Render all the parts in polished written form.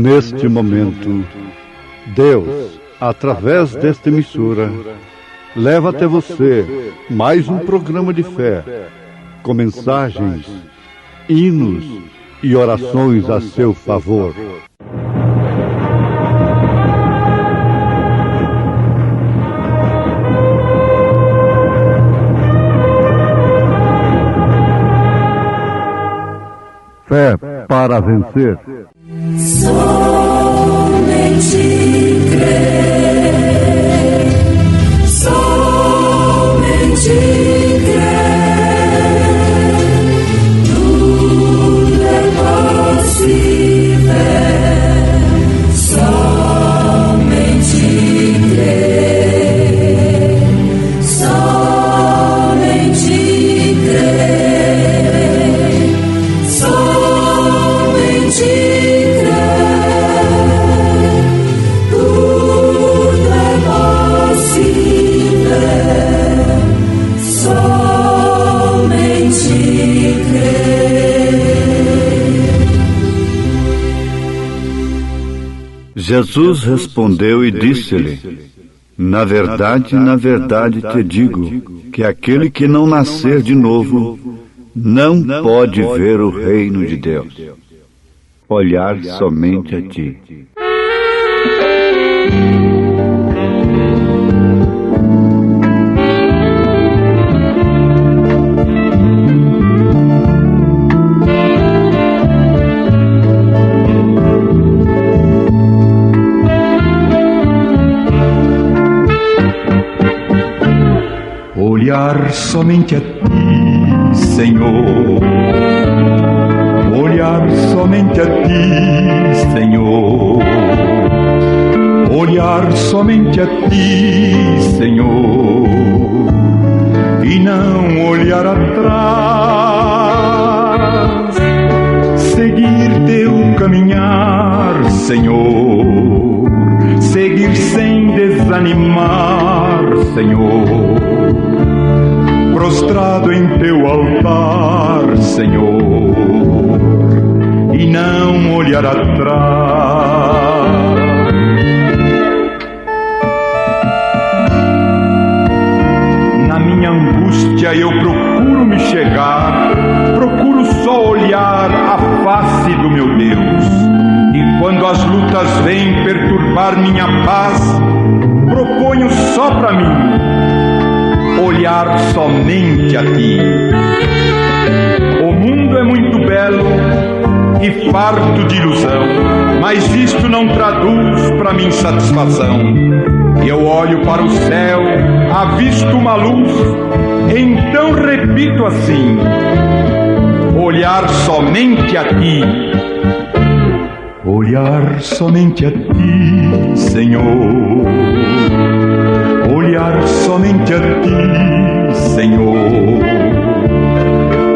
Neste momento, Deus, através desta emissora, leva até você mais um programa de fé, com mensagens, hinos e orações a seu favor. Fé para vencer. Somente crer, somente crer, tudo é possível, somente crer, somente crer, somente Jesus respondeu e disse-lhe: na verdade, te digo, que aquele que não nascer de novo, não pode ver o reino de Deus. Olhar somente a ti. Olhar somente a ti, Senhor. Olhar somente a ti, Senhor. Olhar somente a ti, Senhor. E não olhar atrás. Seguir teu caminhar, Senhor. Seguir sem desanimar, Senhor. Prostrado em teu altar, Senhor, e não olhar atrás. Na minha angústia eu procuro me chegar, procuro só olhar a face do meu Deus. E quando as lutas vêm perturbar minha paz, proponho só pra mim olhar somente a ti. O mundo é muito belo e farto de ilusão, mas isto não traduz para mim satisfação. Eu olho para o céu, avisto uma luz, então repito assim: olhar somente a ti. Olhar somente a ti, Senhor. Olhar somente a ti, Senhor.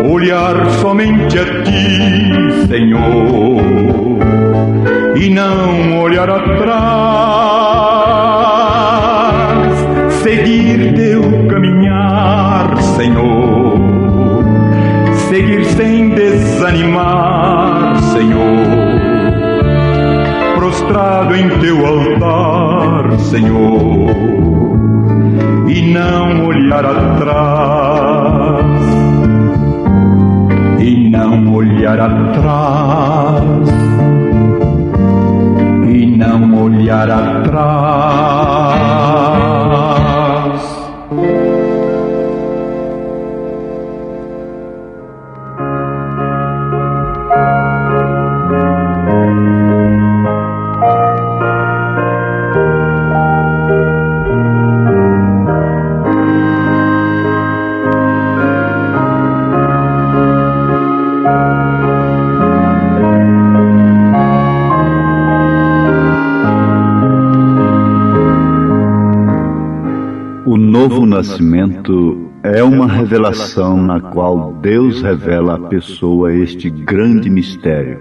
Olhar somente a ti, Senhor. E não olhar atrás. Seguir teu caminhar, Senhor. Seguir sem desanimar, Senhor. Prostrado em teu altar, Senhor, e não olhar atrás, e não olhar atrás, e não olhar atrás. O novo nascimento é uma revelação na qual Deus revela à pessoa este grande mistério.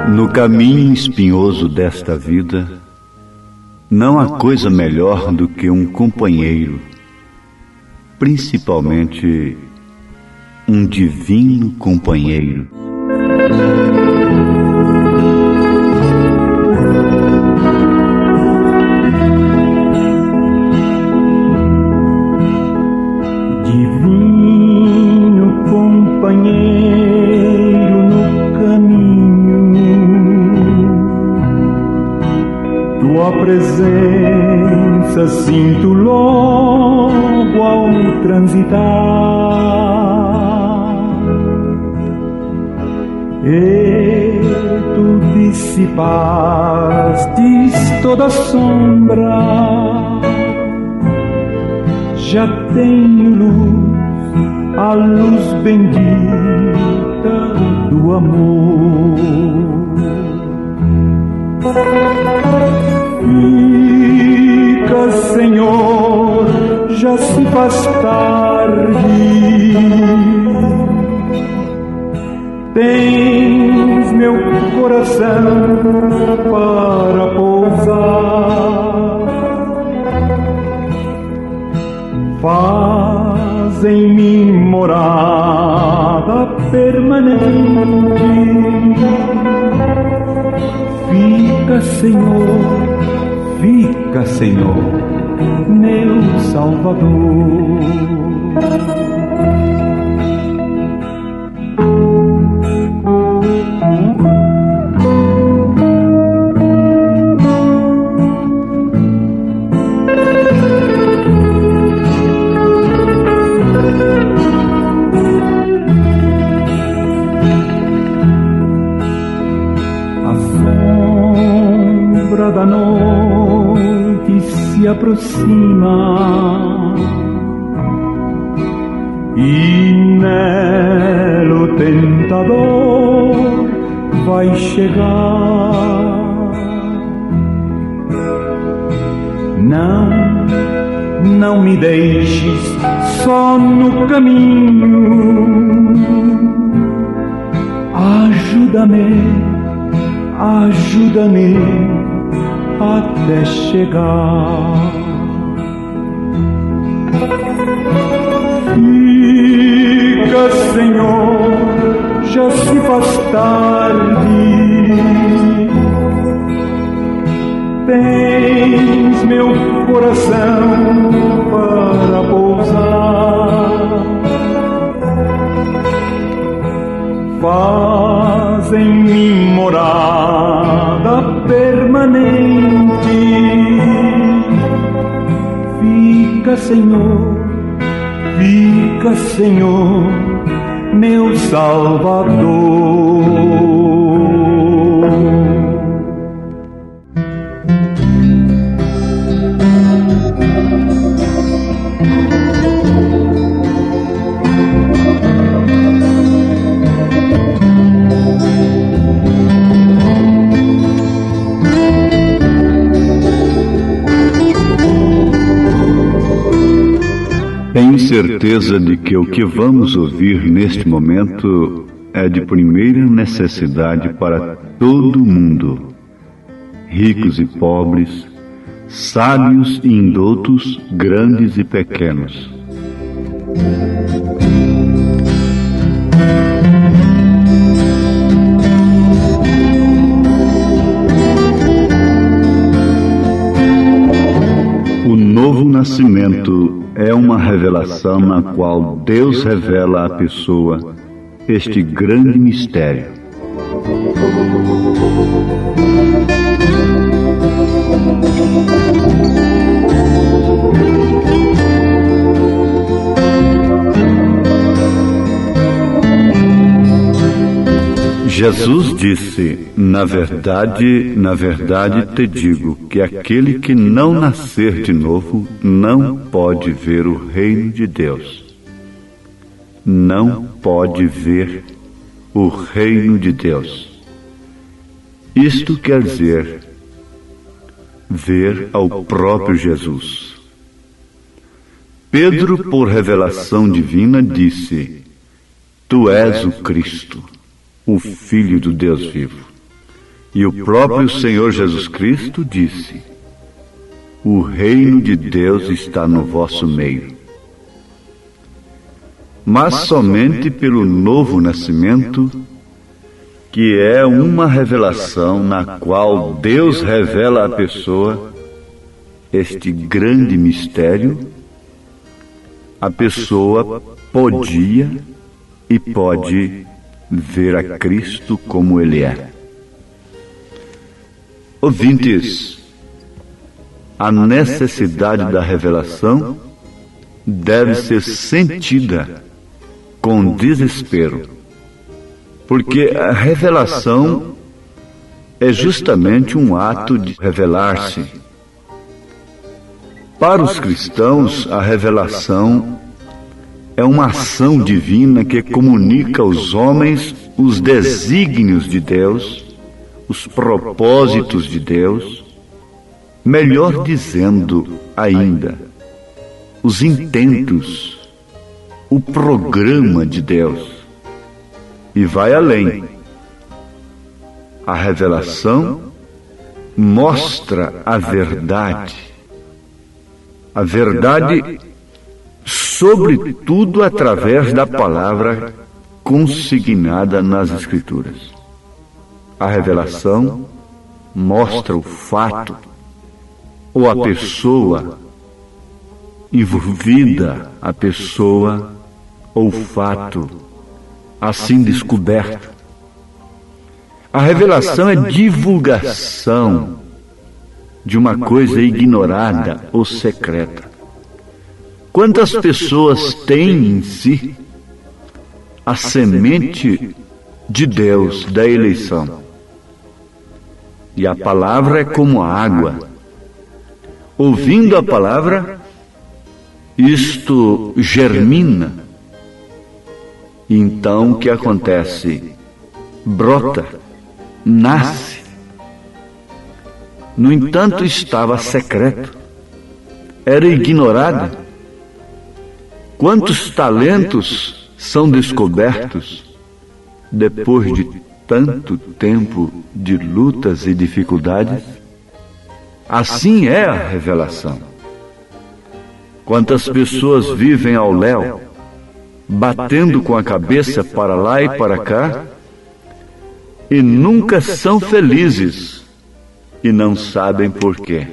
No caminho espinhoso desta vida, Não há coisa melhor do que um companheiro, principalmente um divino companheiro. Divino companheiro no caminho, tua presença sinto logo ao transitar. E tu dissipastes toda sombra, já tenho luz, a luz bendita do amor. Fica, Senhor, já se faz tarde. Tens meu coração para pousar. Faz em mim morada permanente. Fica, Senhor, meu Salvador. Da noite se aproxima e nela o tentador vai chegar. Não me deixes só no caminho. Ajuda-me até chegar. Fica, Senhor, já se faz tarde. Tens meu coração para pousar. Faz em mim morada permanente. Fica, Senhor, meu Salvador. Tenho certeza de que o que vamos ouvir neste momento é de primeira necessidade para todo mundo, ricos e pobres, sábios e indoutos, grandes e pequenos. O novo nascimento é uma revelação na qual Deus revela à pessoa este grande mistério. Jesus disse: na verdade te digo que aquele que não nascer de novo não pode ver o reino de Deus. Não pode ver o reino de Deus. Isto quer dizer ver ao próprio Jesus. Pedro, por revelação divina, disse: Tu és o Cristo, o Filho do Deus vivo. E o próprio Senhor Jesus Cristo disse: o reino de Deus está no vosso meio. Mas somente pelo novo nascimento, que é uma revelação na qual Deus revela à pessoa este grande mistério, a pessoa podia e pode ver a Cristo como Ele é. Ouvintes, a necessidade da revelação deve ser sentida com desespero, porque a revelação é justamente um ato de revelar-se. Para os cristãos, a revelação é uma ação divina que comunica aos homens os desígnios de Deus, os propósitos de Deus, melhor dizendo ainda, os intentos, o programa de Deus. E vai além. A revelação mostra a verdade sobretudo através da palavra consignada nas Escrituras. A revelação mostra o fato ou a pessoa envolvida, a pessoa ou o fato assim descoberto. A revelação é divulgação de uma coisa ignorada ou secreta. Quantas pessoas têm em si a semente de Deus, da eleição? E a palavra é como a água. Ouvindo a palavra, isto germina. Então o que acontece? Brota, nasce. No entanto, estava secreto, era ignorada. Quantos talentos são descobertos depois de tanto tempo de lutas e dificuldades? Assim é a revelação. Quantas pessoas vivem ao léu, batendo com a cabeça para lá e para cá, e nunca são felizes, e não sabem por quê.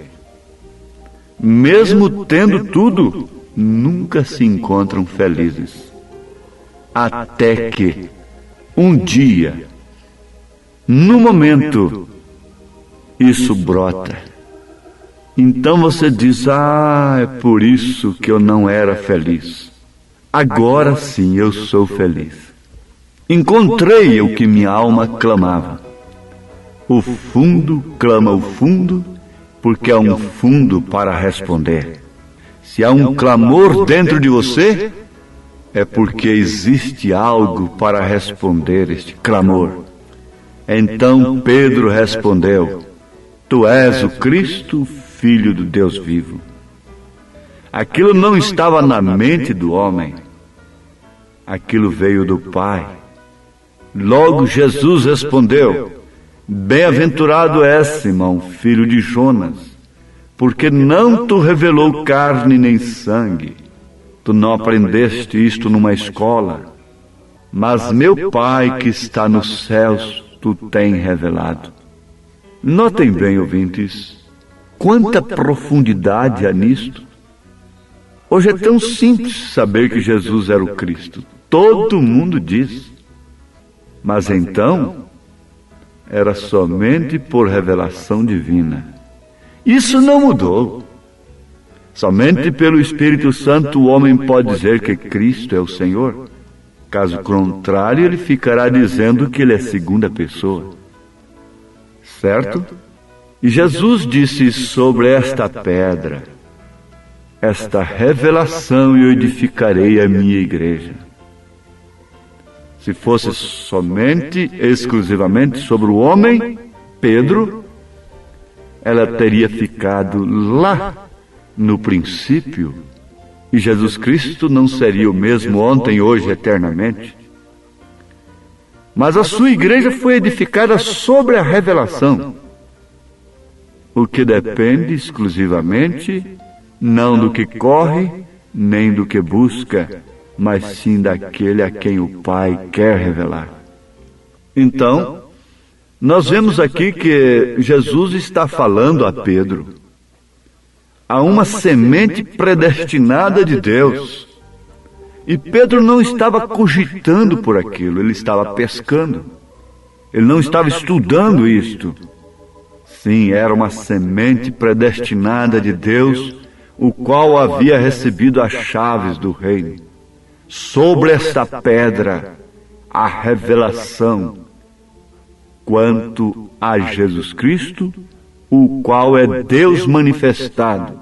Mesmo tendo tudo, nunca se encontram felizes. Até que, um dia, no momento, isso brota. Então você diz, é por isso que eu não era feliz. Agora sim eu sou feliz. Encontrei o que minha alma clamava. O fundo clama o fundo, porque há um fundo para responder. Se há um clamor dentro de você, é porque existe algo para responder este clamor. Então Pedro respondeu, Tu és o Cristo, Filho do Deus vivo. Aquilo não estava na mente do homem, aquilo veio do Pai. Logo Jesus respondeu, Bem-aventurado és, Simão, filho de Jonas, porque não te revelou carne nem sangue. Tu não aprendeste isto numa escola, mas meu Pai que está nos céus tu tem revelado. Notem bem, ouvintes, quanta profundidade há nisto. Hoje é tão simples saber que Jesus era o Cristo. Todo mundo diz. Mas então, era somente por revelação divina. Isso não mudou. Somente pelo Espírito Santo o homem pode dizer que Cristo é o Senhor. Caso contrário, ele ficará dizendo que ele é segunda pessoa. Certo? E Jesus disse sobre esta pedra, esta revelação eu edificarei a minha igreja. Se fosse somente, exclusivamente sobre o homem, Pedro, ela teria ficado lá no princípio, e Jesus Cristo não seria o mesmo ontem, hoje, eternamente. Mas a sua igreja foi edificada sobre a revelação. o que depende exclusivamente não do que corre, nem do que busca, mas sim daquele a quem o Pai quer revelar. Então, nós vemos aqui que Jesus está falando a Pedro. Há uma semente predestinada de Deus. E Pedro não estava cogitando por aquilo, ele estava pescando. Ele não estava estudando isto. Sim, era uma semente predestinada de Deus, o qual havia recebido as chaves do reino. Sobre esta pedra, a revelação quanto a Jesus Cristo, o qual é Deus manifestado.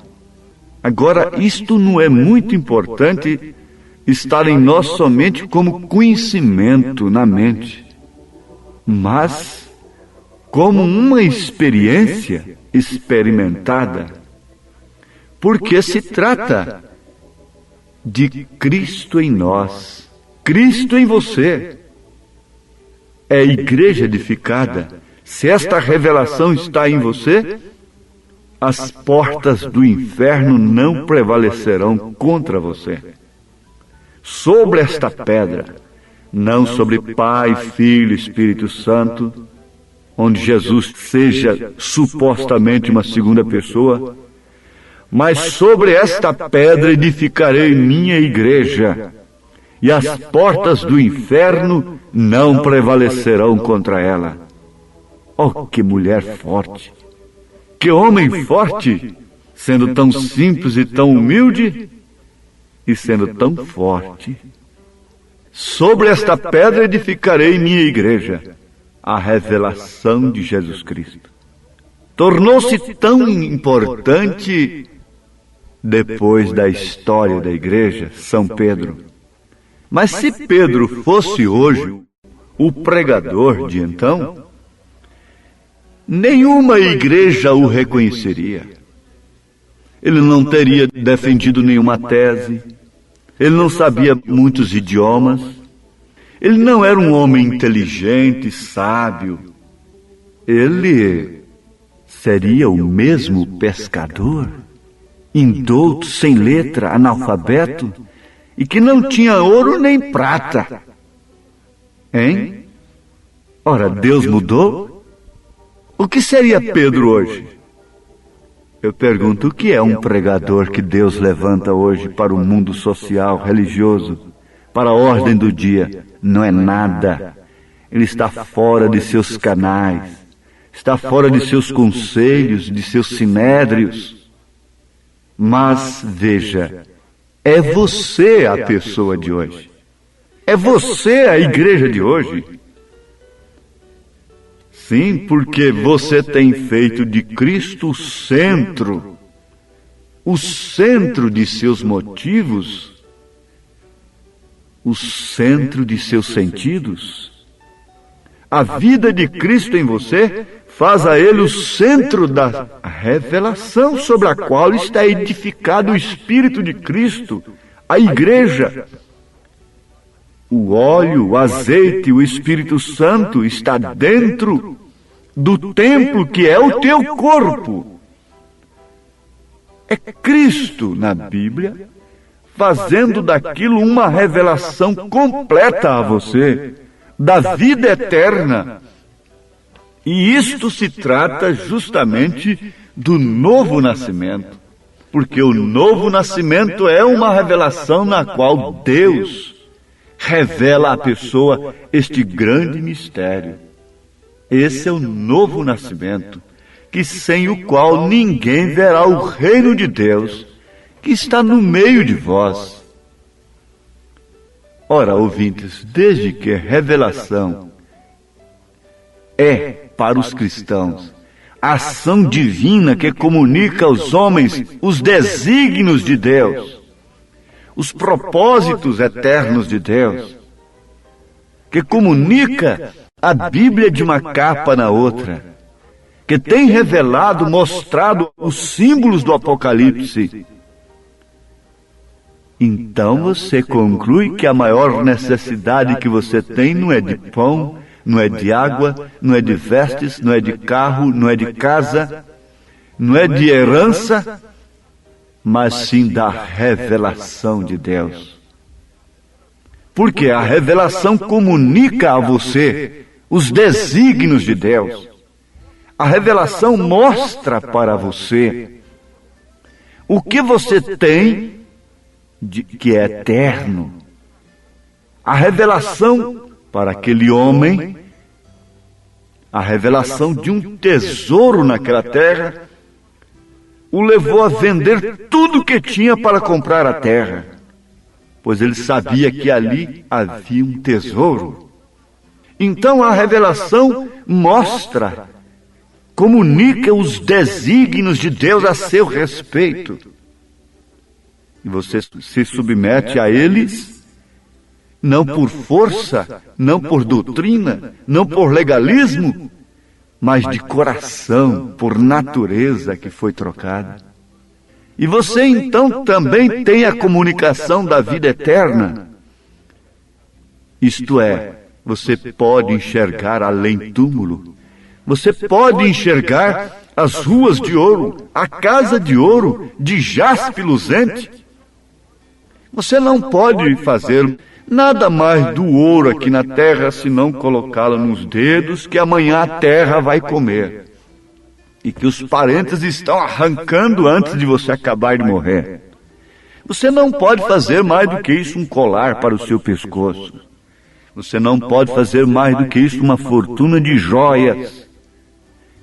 Agora, isto não é muito importante estar em nós somente como conhecimento na mente, mas como uma experiência experimentada, porque se trata de Cristo em nós, Cristo em você. É a igreja edificada. Se esta revelação está em você, as portas do inferno não prevalecerão contra você. Sobre esta pedra, não sobre Pai, Filho, Espírito Santo, onde Jesus seja supostamente uma segunda pessoa, mas sobre esta pedra edificarei minha igreja, e as portas do inferno não prevalecerão contra ela. Oh, que mulher forte! Que homem forte! Sendo tão simples e tão humilde, e sendo tão forte. Sobre esta pedra edificarei minha igreja, a revelação de Jesus Cristo. Tornou-se tão importante depois da história da igreja, São Pedro. Mas se Pedro fosse hoje o pregador de então, nenhuma igreja o reconheceria. Ele não teria defendido nenhuma tese, ele não sabia muitos idiomas, ele não era um homem inteligente, sábio. Ele seria o mesmo pescador, indouto, sem letra, analfabeto, e que não tinha ouro nem prata. Hein? Ora, Deus mudou? O que seria Pedro hoje? Eu pergunto, o que é um pregador que Deus levanta hoje para o mundo social, religioso, para a ordem do dia? Não é nada. Ele está fora de seus canais, está fora de seus conselhos, de seus sinédrios. Mas, veja, é você a pessoa de hoje. É você a igreja de hoje. Sim, porque você tem feito de Cristo o centro de seus motivos, o centro de seus sentidos. A vida de Cristo em você faz a Ele o centro da revelação sobre a qual está edificado o Espírito de Cristo, a igreja. O óleo, o azeite, o Espírito Santo está dentro do templo que é o teu corpo. É Cristo na Bíblia fazendo daquilo uma revelação completa a você, da vida eterna. E isto se trata justamente do novo nascimento, porque o novo nascimento é uma revelação na qual Deus revela à pessoa este grande mistério. Esse é o novo nascimento, que sem o qual ninguém verá o reino de Deus, que está no meio de vós. Ora, ouvintes, desde que revelação é, para os cristãos, a ação divina que comunica aos homens os desígnios de Deus, os propósitos eternos de Deus, que comunica a Bíblia de uma capa na outra, que tem revelado, mostrado os símbolos do Apocalipse. Então você conclui que a maior necessidade que você tem não é de pão, não é de água, não é de vestes, não é de carro, não é de casa, não é de herança, mas sim da revelação de Deus. Porque a revelação comunica a você os desígnios de Deus. A revelação mostra para você o que você tem que é eterno. A revelação para aquele homem, a revelação de um tesouro naquela terra, o levou a vender tudo que tinha para comprar a terra, pois ele sabia que ali havia um tesouro. Então a revelação mostra, comunica os desígnios de Deus a seu respeito. E você se submete a eles, não por força, não por doutrina, não por legalismo, mas de coração, por natureza que foi trocada. E você então também tem a comunicação da vida eterna. Isto é, você pode enxergar além túmulo. Você pode enxergar as ruas de ouro, a casa de ouro, de jaspe luzente. Você não pode fazer nada mais do ouro aqui na terra, senão colocá-lo nos dedos, que amanhã a terra vai comer. E que os parentes estão arrancando antes de você acabar de morrer. Você não pode fazer mais do que isso um colar para o seu pescoço. Você não pode fazer mais do que isso uma fortuna de joias,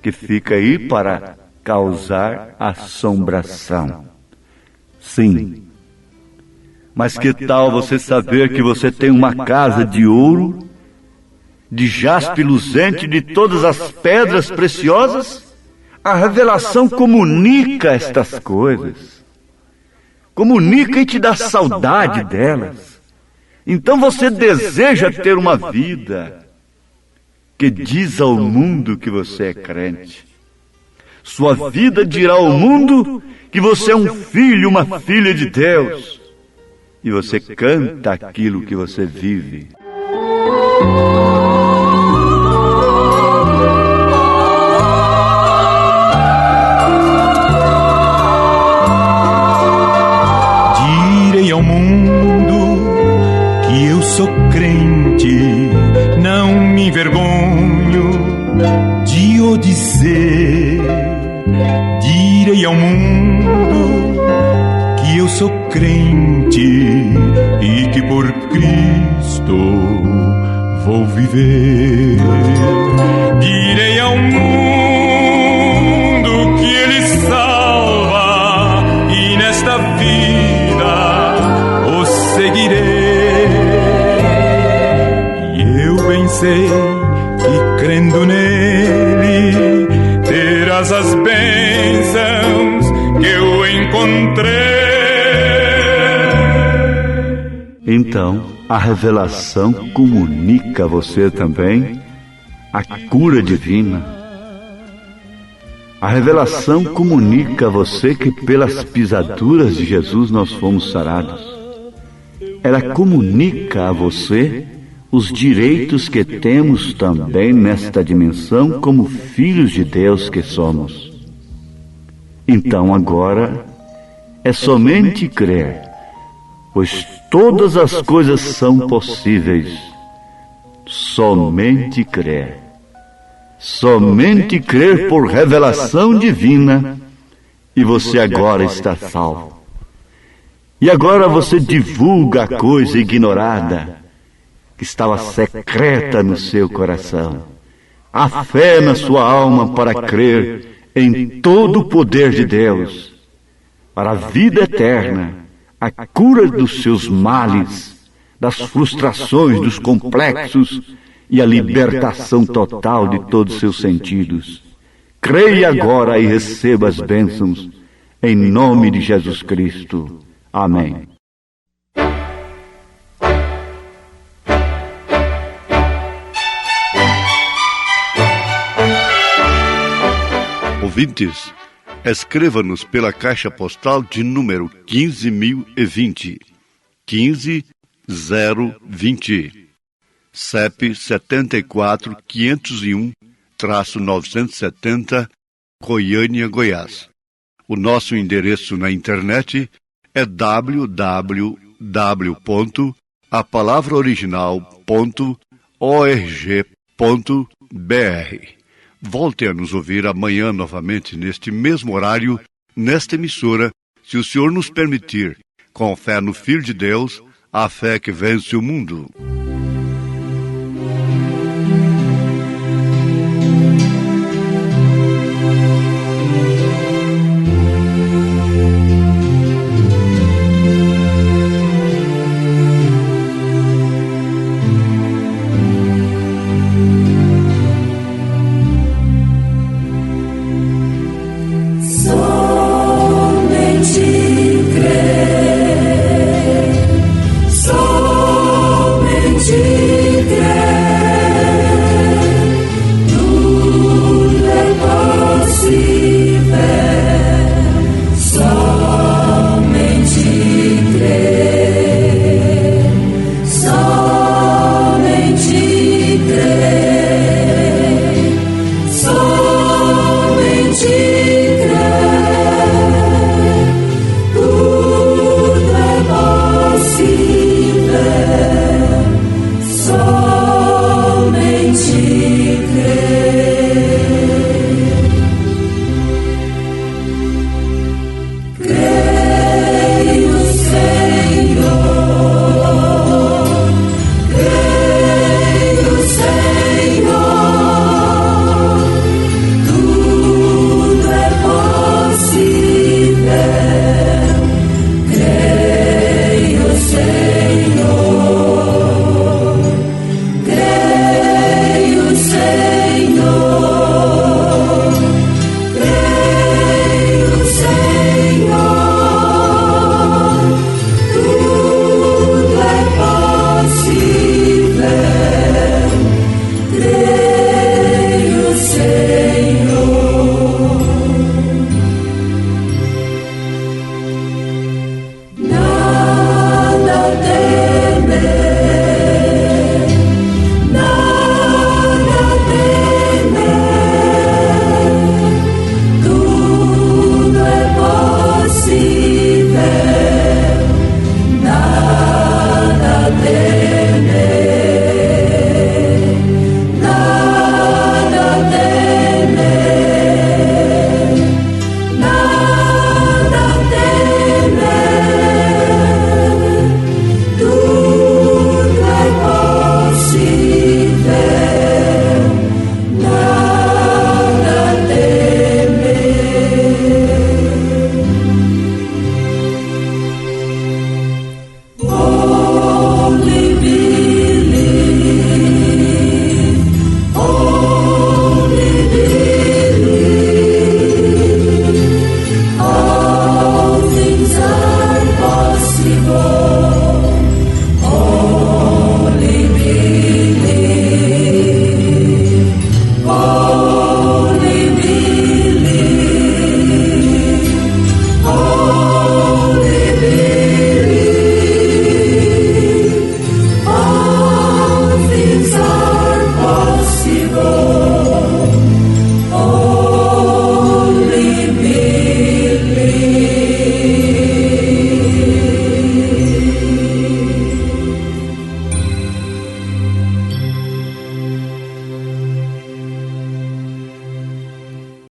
que fica aí para causar assombração. Sim. Mas que tal você saber que você tem uma casa de ouro, de jaspe luzente, de todas as pedras preciosas? A revelação comunica estas coisas. Comunica e te dá saudade delas. Então você deseja ter uma vida que diz ao mundo que você é crente. Sua vida dirá ao mundo que você é um filho, uma filha de Deus. E você canta aquilo que você vive. Direi ao mundo que eu sou crente, não me envergonho de o dizer. Direi ao mundo que eu sou crente e que por Cristo vou viver. Direi ao mundo que Ele salva e nesta vida o seguirei. E eu bem sei que crendo nele terás as bênçãos que eu encontrei. Então, a revelação comunica a você também a cura divina. A revelação comunica a você que pelas pisaduras de Jesus nós fomos sarados. Ela comunica a você os direitos que temos também nesta dimensão como filhos de Deus que somos. Então agora é somente crer, pois todas as coisas são possíveis. Somente crer. Somente crer por revelação divina, e você agora está salvo. E agora você divulga a coisa ignorada, que estava secreta no seu coração. A fé na sua alma para crer em todo o poder de Deus, para a vida eterna, a cura dos seus males, das frustrações, dos complexos e a libertação total de todos os seus sentidos. Creia agora e receba as bênçãos, em nome de Jesus Cristo. Amém. Ouvintes, escreva-nos pela caixa postal de número 15.020, 15020, CEP 74 501-970, Goiânia, Goiás. O nosso endereço na internet é www.apalavraoriginal.org.br. Volte a nos ouvir amanhã novamente neste mesmo horário, nesta emissora, se o Senhor nos permitir, com fé no Filho de Deus, a fé que vence o mundo.